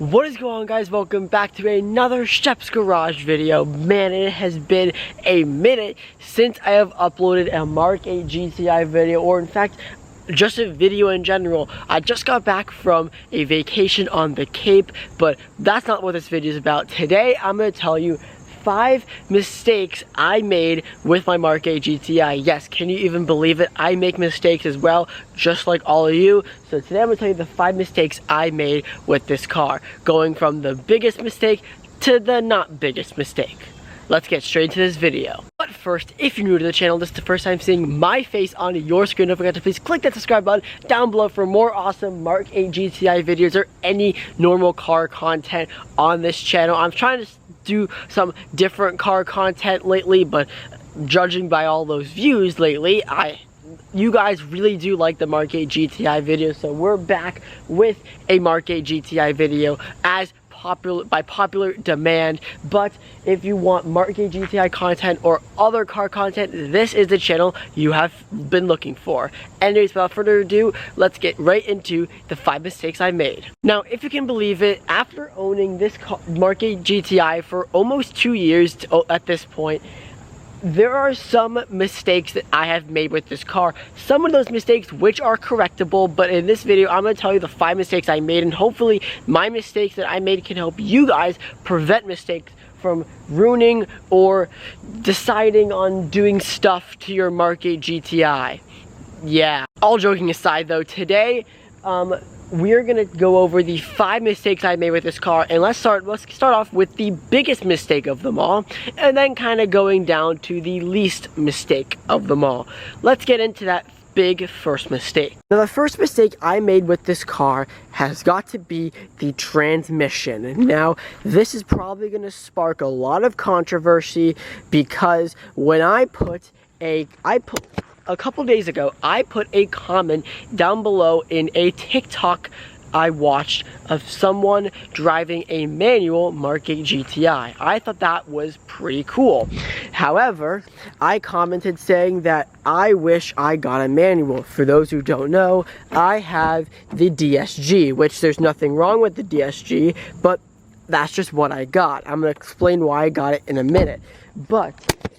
What is going on, guys? Welcome back to another Shep's Garage video. Man, it has been a minute since I have uploaded a Mark 8 GTI video, or in fact just a video in general. I just got back from a vacation on the Cape, but that's not what this video is about. Today I'm going to tell you 5 mistakes I made with my Mark 8 GTI. Yes, can you even believe it? I make mistakes as well, just like all of you. So today I'm going to tell you the 5 mistakes I made with this car, going from the biggest mistake to the not biggest mistake. Let's get straight into this video. But first, if you're new to the channel, this is the first time seeing my face on your screen, don't forget to please click that subscribe button down below for more awesome Mark 8 GTI videos or any normal car content on this channel. I'm trying to do some different car content lately, but judging by all those views lately, you guys really do like the Mark 8 GTI video, so we're back with a Mark 8 GTI video as by popular demand. But if you want Mark 8 GTI content or other car content, this is the channel you have been looking for. Anyways, without further ado, let's get right into the 5 mistakes I made. Now, if you can believe it, after owning this Mark 8 GTI for almost 2 years at this point, there are some mistakes that I have made with this car. Some of those mistakes which are correctable, but in this video I'm going to tell you the 5 mistakes I made, and hopefully my mistakes that I made can help you guys prevent mistakes from ruining or deciding on doing stuff to your Mark 8 GTI. Yeah, all joking aside though, today we're gonna go over the 5 mistakes I made with this car, and let's start off with the biggest mistake of them all, and then kind of going down to the least mistake of them all. Let's get into that big first mistake. Now, the first mistake I made with this car has got to be the transmission. Now, this is probably gonna spark a lot of controversy because when a couple days ago, I put a comment down below in a TikTok I watched of someone driving a manual Mark 8 GTI. I thought that was pretty cool. However, I commented saying that I wish I got a manual. For those who don't know, I have the DSG, which there's nothing wrong with the DSG, but that's just what I got. I'm going to explain why I got it in a minute. But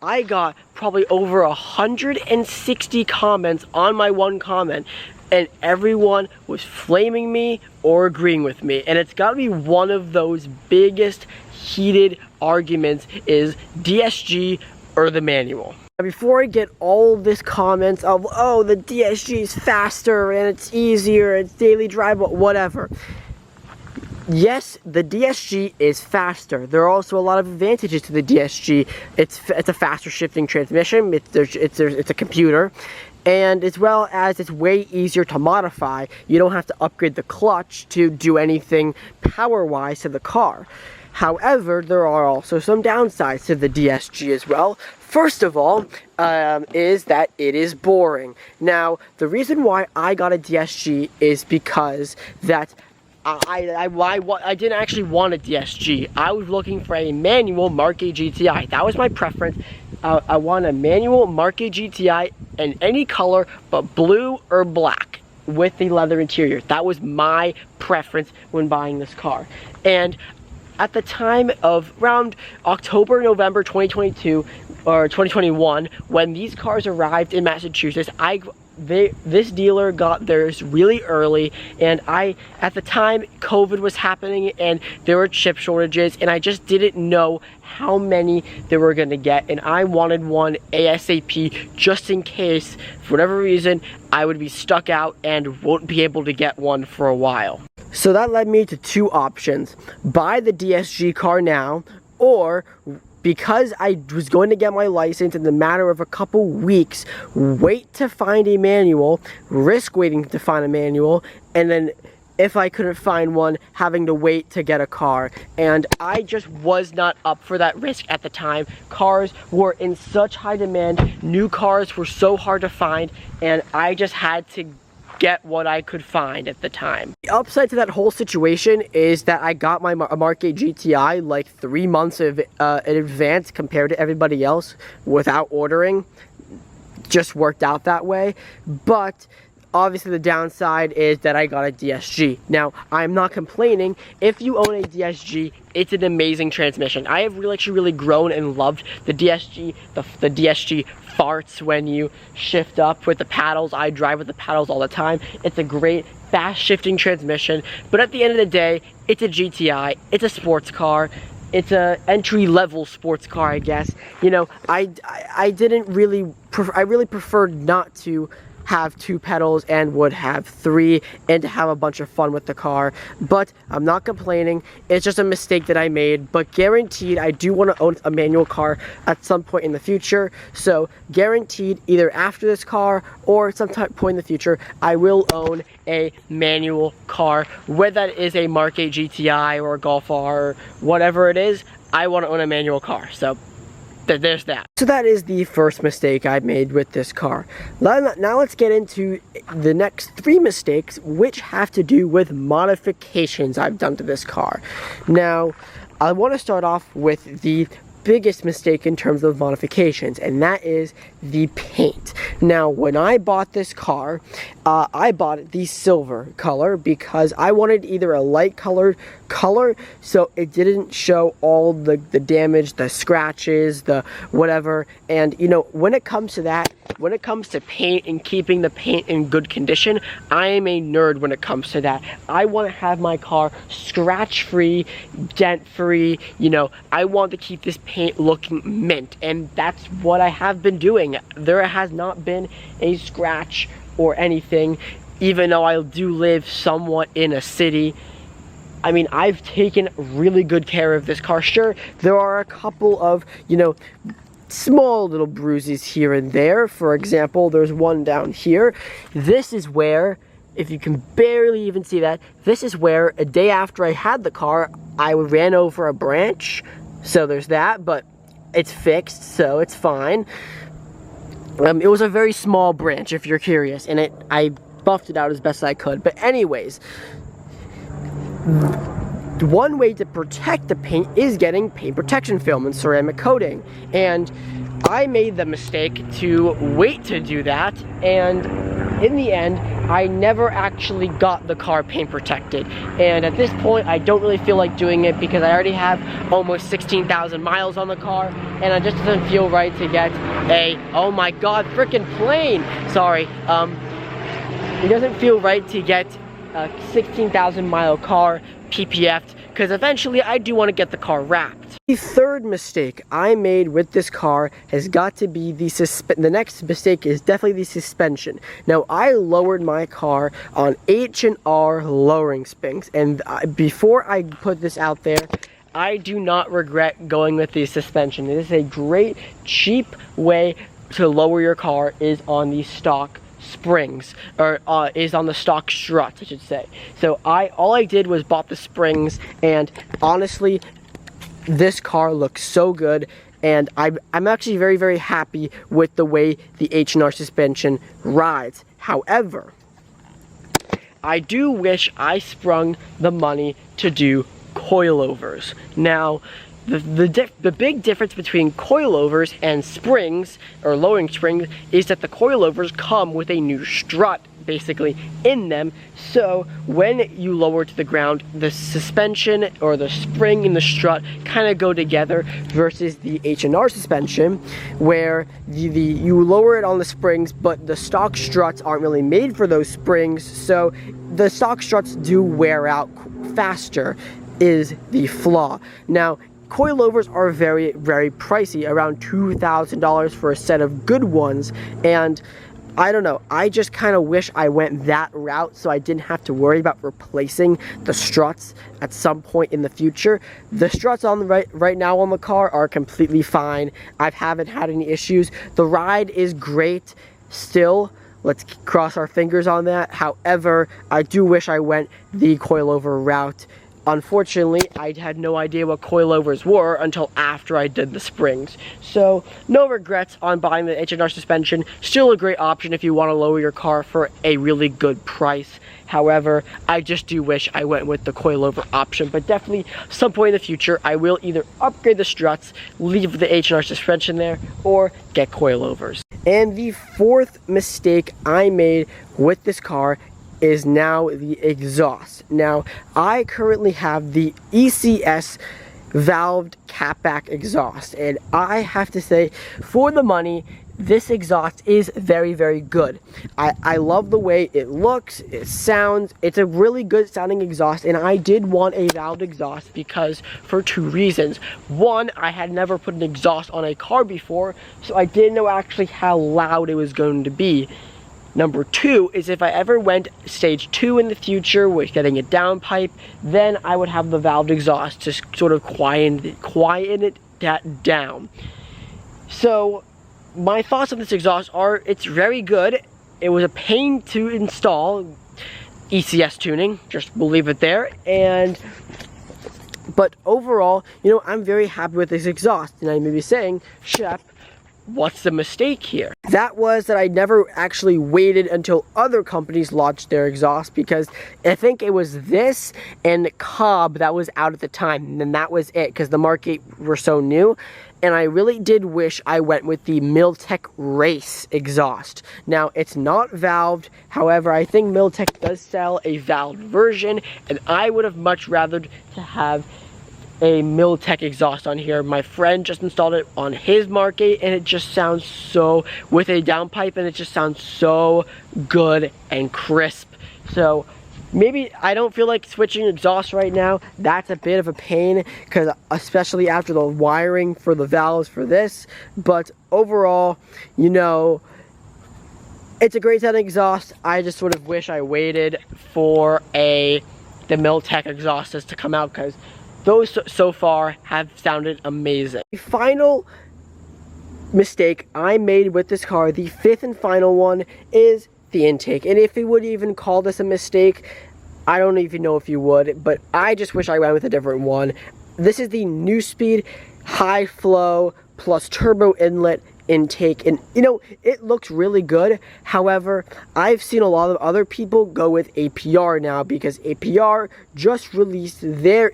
I got probably over 160 comments on my one comment, and everyone was flaming me or agreeing with me. And it's got to be one of those biggest heated arguments is DSG or the manual. Now, before I get all this comments of, oh, the DSG is faster and it's easier, it's daily drive, whatever. Yes, the DSG is faster. There are also a lot of advantages to the DSG. It's a faster shifting transmission. It's a computer, and as well as it's way easier to modify. You don't have to upgrade the clutch to do anything power-wise to the car. However, there are also some downsides to the DSG as well. First of all, is that it is boring. Now, the reason why I got a DSG is because that I didn't actually want a DSG. I was looking for a manual Mark 8 GTI. That was my preference. I want a manual Mark 8 GTI in any color but blue or black with the leather interior. That was my preference when buying this car. And at the time of around October, November 2022 or 2021, when these cars arrived in Massachusetts, this dealer got theirs really early, and at the time COVID was happening and there were chip shortages, and I just didn't know how many they were going to get, and I wanted one ASAP just in case for whatever reason I would be stuck out and won't be able to get one for a while. So that led me to 2 options: buy the DSG car now, or because I was going to get my license in the matter of a couple weeks, wait to find a manual, risk waiting to find a manual, and then if I couldn't find one, having to wait to get a car. And I just was not up for that risk at the time. Cars were in such high demand, new cars were so hard to find, and I just had to get what I could find at the time. The upside to that whole situation is that I got my Mark 8 GTI like 3 months in advance compared to everybody else without ordering. Just worked out that way. But obviously the downside is that I got a DSG. Now, I'm not complaining. If you own a DSG, it's an amazing transmission. I have really grown and loved the DSG. The DSG farts when you shift up with the paddles. I drive with the paddles all the time. It's a great fast shifting transmission, but at the end of the day, it's a GTI. It's a sports car. It's a entry-level sports car, I guess. You know, I really preferred not to have 2 pedals and would have 3 and to have a bunch of fun with the car, but I'm not complaining. It's just a mistake that I made, but guaranteed I do want to own a manual car at some point in the future. So guaranteed either after this car or some point in the future I will own a manual car, whether that is a Mark 8 GTI or a Golf R or whatever it is. I want to own a manual car. So there's that. So that is the first mistake I made with this car. Now let's get into the next 3 mistakes, which have to do with modifications I've done to this car. Now, I want to start off with the biggest mistake in terms of modifications, and that is the paint. Now, when I bought this car, I bought it the silver color because I wanted either a light colored color so it didn't show all the damage, the scratches, the whatever. And you know, when it comes to that, when it comes to paint and keeping the paint in good condition, I am a nerd when it comes to that. I want to have my car scratch free, dent free. You know, I want to keep this paint looking mint, and that's what I have been doing. There has not been a scratch or anything, even though I do live somewhat in a city. I mean, I've taken really good care of this car. Sure, there are a couple of, you know, small little bruises here and there. For example, there's one down here. This is where, if you can barely even see that, this is where a day after I had the car, I ran over a branch. So there's that, but it's fixed, so it's fine. It was a very small branch, if you're curious, and I buffed it out as best I could. But anyways, one way to protect the paint is getting paint protection film and ceramic coating. And I made the mistake to wait to do that, and in the end, I never actually got the car paint protected. And at this point, I don't really feel like doing it because I already have almost 16,000 miles on the car, and it just doesn't feel right to get a, oh my god, frickin' plane! Sorry, it doesn't feel right to get a 16,000 mile car PPF'd, because eventually I do want to get the car wrapped. The third mistake I made with this car has got to be the next mistake is definitely the suspension. Now, I lowered my car on H&R lowering springs, and before I put this out there, I do not regret going with the suspension. It is a great, cheap way to lower your car is on the stock springs, or is on the stock struts, I should say. So all I did was bought the springs, and honestly, this car looks so good, and I'm actually very happy with the way the H&R suspension rides. However, I do wish I sprung the money to do coilovers. Now, the big difference between coilovers and springs, or lowering springs, is that the coilovers come with a new strut, basically, in them. So when you lower to the ground, the suspension or the spring and the strut kind of go together, versus the H&R suspension, where you lower it on the springs, but the stock struts aren't really made for those springs, so the stock struts do wear out faster, is the flaw. Now, coilovers are very pricey, around $2,000 for a set of good ones, and I don't know, I just kind of wish I went that route so I didn't have to worry about replacing the struts at some point in the future. The struts on the right now on the car are completely fine. I haven't had any issues. The ride is great still. Let's cross our fingers on that. However, I do wish I went the coilover route. Unfortunately, I had no idea what coilovers were until after I did the springs. So, no regrets on buying the H&R suspension. Still a great option if you want to lower your car for a really good price. However, I just do wish I went with the coilover option. But definitely, some point in the future, I will either upgrade the struts, leave the H&R suspension there, or get coilovers. And the fourth mistake I made with this car is now the exhaust. Now, I currently have the ECS valved catback exhaust, and I have to say, for the money, this exhaust is very, very good. I love the way it looks, it sounds. It's a really good sounding exhaust, and I did want a valved exhaust because for two reasons. One, I had never put an exhaust on a car before, so I didn't know actually how loud it was going to be. Number two is if I ever went stage 2 in the future with getting a downpipe, then I would have the valved exhaust to sort of quiet it down. So my thoughts on this exhaust are it's very good. It was a pain to install, ECS tuning, just leave it there. But overall, you know, I'm very happy with this exhaust. And I may be saying, Shep, what's the mistake here? That was that I never actually waited until other companies launched their exhaust, because I think it was this and Cobb that was out at the time, and that was it, because the Mark 8 were so new. And I really did wish I went with the Miltech Race exhaust. Now, it's not valved. However, I think Miltech does sell a valved version, and I would have much rather to have a Miltech exhaust on here. My friend just installed it on his Mark 8, and it just sounds so, with a downpipe, and it just sounds so good and crisp. So maybe I don't feel like switching exhaust right now. That's a bit of a pain, because especially after the wiring for the valves for this. But overall, you know, it's a great sounding exhaust. I just sort of wish I waited for the Miltech exhausts to come out, because those so far have sounded amazing. The final mistake I made with this car, the fifth and final one, is the intake. And if you would even call this a mistake, I don't even know if you would, but I just wish I went with a different one. This is the New Speed high flow plus turbo inlet intake, and you know, it looks really good. However, I've seen a lot of other people go with APR now, because APR just released their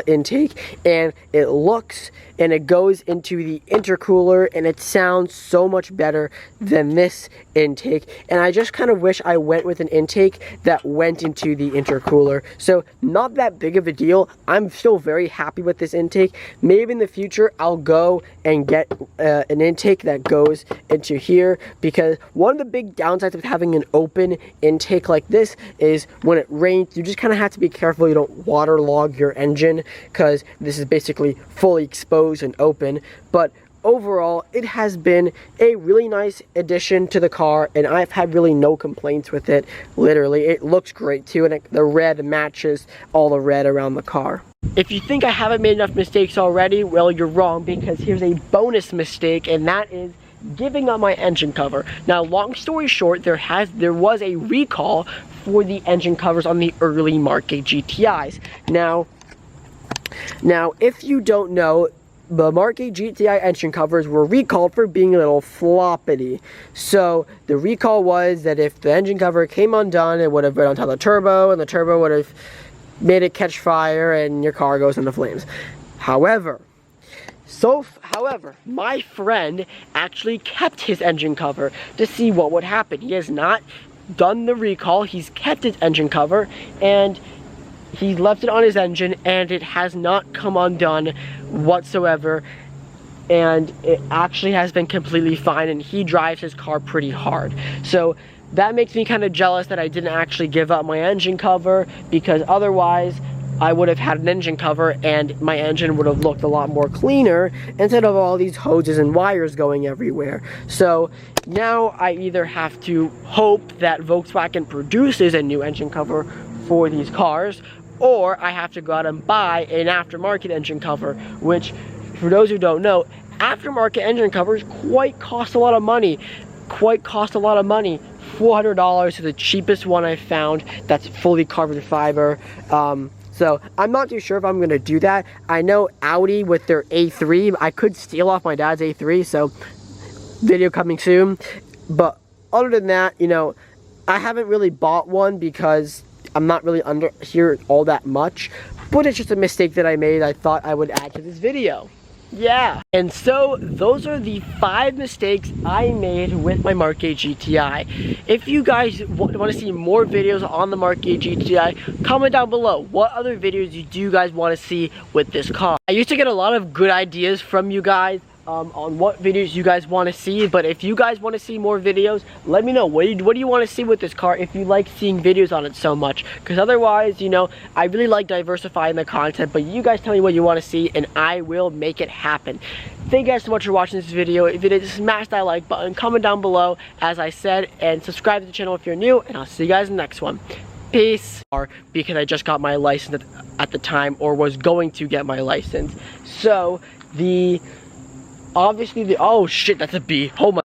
intake, and it looks and it goes into the intercooler, and it sounds so much better than this intake. And I just kind of wish I went with an intake that went into the intercooler. So not that big of a deal. I'm still very happy with this intake. Maybe in the future I'll go and get an intake that goes into here, because one of the big downsides with having an open intake like this is when it rains, you just kind of have to be careful you don't waterlog your engine, because this is basically fully exposed and open. But overall, it has been a really nice addition to the car, and I've had really no complaints with it. Literally, it looks great too, and the red matches all the red around the car. If you think I haven't made enough mistakes already, well, you're wrong, because here's a bonus mistake, and that is giving up my engine cover. Now, long story short, there was a recall for the engine covers on the early Mark 8 GTIs. Now, if you don't know, the Mark 8 GTI engine covers were recalled for being a little floppity. So the recall was that if the engine cover came undone, it would have been on top of the turbo, and the turbo would have made it catch fire, and your car goes into flames. However, my friend actually kept his engine cover to see what would happen. He has not done the recall. He's kept his engine cover, and he left it on his engine, and it has not come undone whatsoever, and it actually has been completely fine, and he drives his car pretty hard. So that makes me kind of jealous that I didn't actually give up my engine cover, because otherwise I would have had an engine cover and my engine would have looked a lot more cleaner instead of all these hoses and wires going everywhere. So now I either have to hope that Volkswagen produces a new engine cover for these cars, or I have to go out and buy an aftermarket engine cover, which, for those who don't know, aftermarket engine covers cost a lot of money. $400 is the cheapest one I found that's fully carbon fiber. So I'm not too sure if I'm going to do that. I know Audi with their A3, I could steal off my dad's A3, so video coming soon. But other than that, you know, I haven't really bought one because I'm not really under here all that much. But it's just a mistake that I made. I thought I would add to this video. Yeah, and so those are the 5 mistakes I made with my Mark 8 GTI. If you guys want to see more videos on the Mark 8 GTI, comment down below what other videos do you guys want to see with this car. I used to get a lot of good ideas from you guys on what videos you guys want to see, but if you guys want to see more videos, let me know. What do you want to see with this car if you like seeing videos on it so much? Because otherwise, you know, I really like diversifying the content, but you guys tell me what you want to see and I will make it happen. Thank you guys so much for watching this video. If you did, smash that like button, comment down below as I said, and subscribe to the channel if you're new, and I'll see you guys in the next one. Peace. Because I just got my license at the time, or was going to get my license. So obviously oh shit, that's a B. Oh my